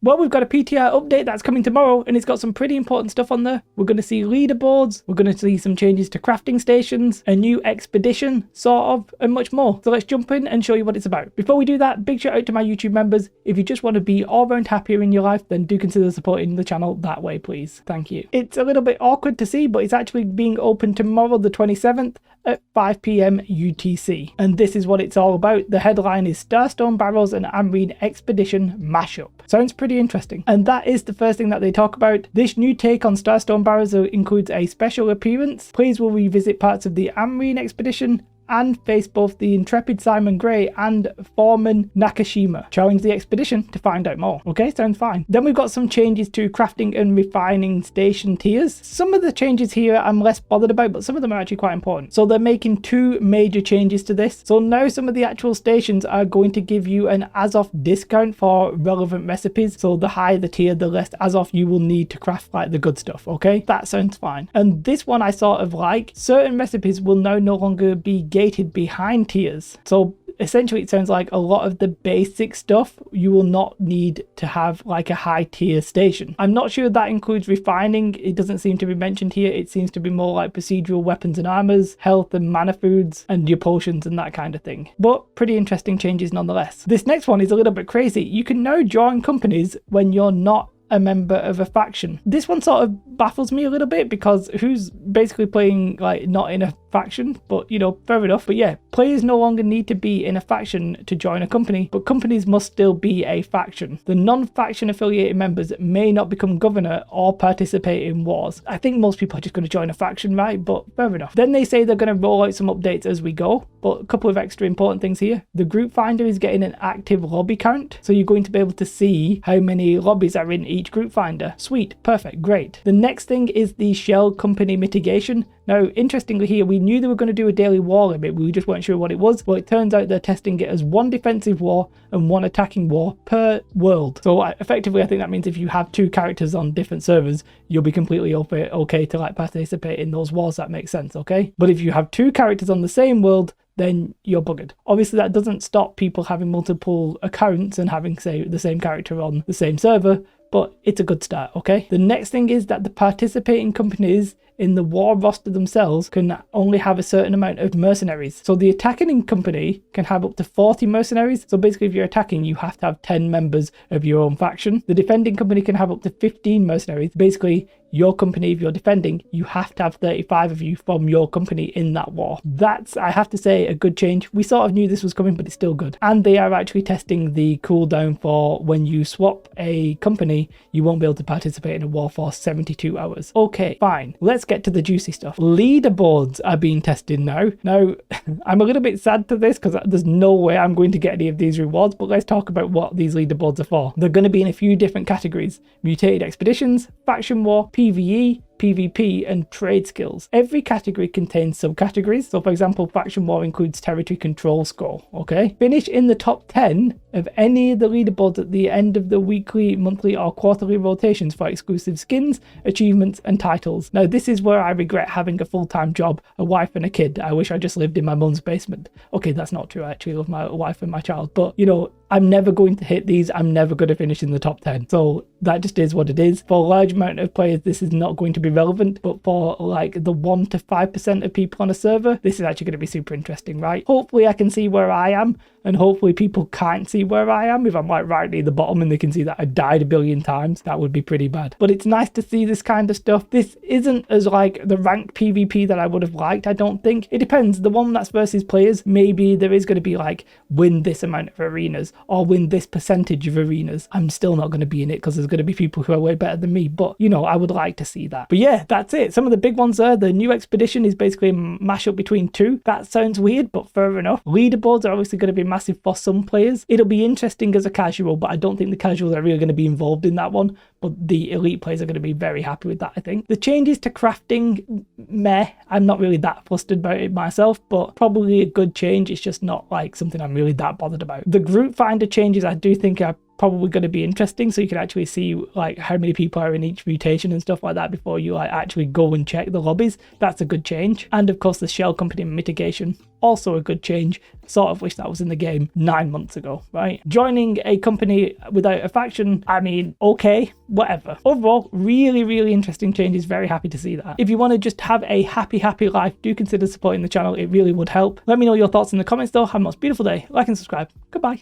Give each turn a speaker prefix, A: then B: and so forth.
A: Well, we've got a PTR update that's coming tomorrow, and it's got some pretty important stuff on there. We're going to see leaderboards, we're going to see some changes to crafting stations, a new expedition, sort of, and much more. So let's jump in and show you what it's about. Before we do that, big shout out to my YouTube members. If you just want to be all round happier in your life, then do consider supporting the channel that way, please. Thank you. It's a little bit awkward to see, but it's actually being open tomorrow, the 27th at 5 PM UTC. And this is what it's all about. The headline is Starstone Barrows and Amrine Expedition Mashup. Sounds pretty interesting. And that is the first thing that they talk about. This new take on Starstone Barrows includes a special appearance. Players will revisit parts of the Amrine expedition and face both the intrepid Simon Gray and Foreman Nakashima. Challenge the expedition to find out more. Okay, sounds fine. Then we've got some changes to crafting and refining station tiers. Some of the changes here I'm less bothered about, but some of them are actually quite important. So they're making two major changes to this. So now some of the actual stations are going to give you an as-off discount for relevant recipes. So the higher the tier, the less as-off you will need to craft like the good stuff. Okay, that sounds fine. And this one I sort of like. Certain recipes will now no longer be gated behind tiers. So essentially it sounds like a lot of the basic stuff you will not need to have like a high tier station. I'm not sure that includes refining. It doesn't seem to be mentioned here. It seems to be more like procedural weapons and armors, health and mana foods, and your potions and that kind of thing. But pretty interesting changes nonetheless. This next one is a little bit crazy. You can now join companies when you're not a member of a faction. This one sort of baffles me a little bit because who's basically playing like not in a faction, but you know, fair enough. But yeah, players no longer need to be in a faction to join a company, but companies must still be a faction. The non-faction affiliated members may not become governor or participate in wars. I think most people are just going to join a faction, right? But fair enough. Then they say they're going to roll out some updates as we go, but a couple of extra important things here. The group finder is getting an active lobby count, so you're going to be able to see how many lobbies are in each group finder. Sweet, perfect, great. The next thing is the shell company mitigation. Now, interestingly here, we knew they were going to do a daily war limit, we just weren't sure what it was. Well, it turns out they're testing it as one defensive war and one attacking war per world. So effectively, I think that means if you have two characters on different servers, you'll be completely okay to like participate in those wars. That makes sense, okay? But if you have two characters on the same world, then you're buggered. Obviously, that doesn't stop people having multiple accounts and having, say, the same character on the same server, but it's a good start, okay? The next thing is that the participating companies in the war roster themselves can only have a certain amount of mercenaries. So the attacking company can have up to 40 mercenaries. So basically, if you're attacking, you have to have 10 members of your own faction. The defending company can have up to 15 mercenaries. Basically, your company, if you're defending, you have to have 35 of you from your company in that war. That's, I have to say, a good change. We sort of knew this was coming, but it's still good. And they are actually testing the cooldown for when you swap a company, you won't be able to participate in a war for 72 hours. Okay, fine. Let's get to the juicy stuff. Leaderboards are being tested now. Now, I'm a little bit sad to this because there's no way I'm going to get any of these rewards, but let's talk about what these leaderboards are for. They're going to be in a few different categories: mutated expeditions, faction war, PvE, PvP, and trade skills. Every category contains subcategories. So for example, faction war includes territory control score, okay? Finish in the top 10 of any of the leaderboards at the end of the weekly, monthly, or quarterly rotations for exclusive skins, achievements, and titles. Now, this is where I regret having a full-time job, a wife, and a kid. I wish I just lived in my mum's basement. Okay, that's not true. I actually love my wife and my child, but you know, I'm never going to hit these. I'm never going to finish in the top 10. So that just is what it is. For a large amount of players, this is not going to be relevant, but for like the 1 to 5% of people on a server, this is actually going to be super interesting, right? Hopefully I can see where I am, and hopefully people can't see where I am. If I'm like right near the bottom and they can see that I died a billion times, that would be pretty bad. But it's nice to see this kind of stuff. This isn't as like the ranked PvP that I would have liked, I don't think. It depends. The one that's versus players, maybe there is going to be like win this amount of arenas or win this percentage of arenas. I'm still not going to be in it because there's going to be people who are way better than me, but you know, I would like to see that. But yeah, that's it. Some of the big ones there. The new expedition is basically a mashup between two. That sounds weird, but fair enough. Leaderboards are obviously going to be massive for some players. It'll be interesting as a casual, but I don't think the casuals are really going to be involved in that one. But the elite players are going to be very happy with that, I think. The changes to crafting, meh. I'm not really that flustered about it myself, but probably a good change. It's just not like something I'm really that bothered about. The group finder changes I do think are probably going to be interesting, so you can actually see like how many people are in each mutation and stuff like that before you like actually go and check the lobbies. That's a good change. And of course the shell company mitigation, also a good change. Sort of wish that was in the game 9 months ago, right? Joining a company without a faction, I mean, okay, whatever. Overall, really interesting changes. Very happy to see that. If you want to just have a happy life, do consider supporting the channel. It really would help. Let me know your thoughts in the comments though. Have a most beautiful day. Like and subscribe. Goodbye.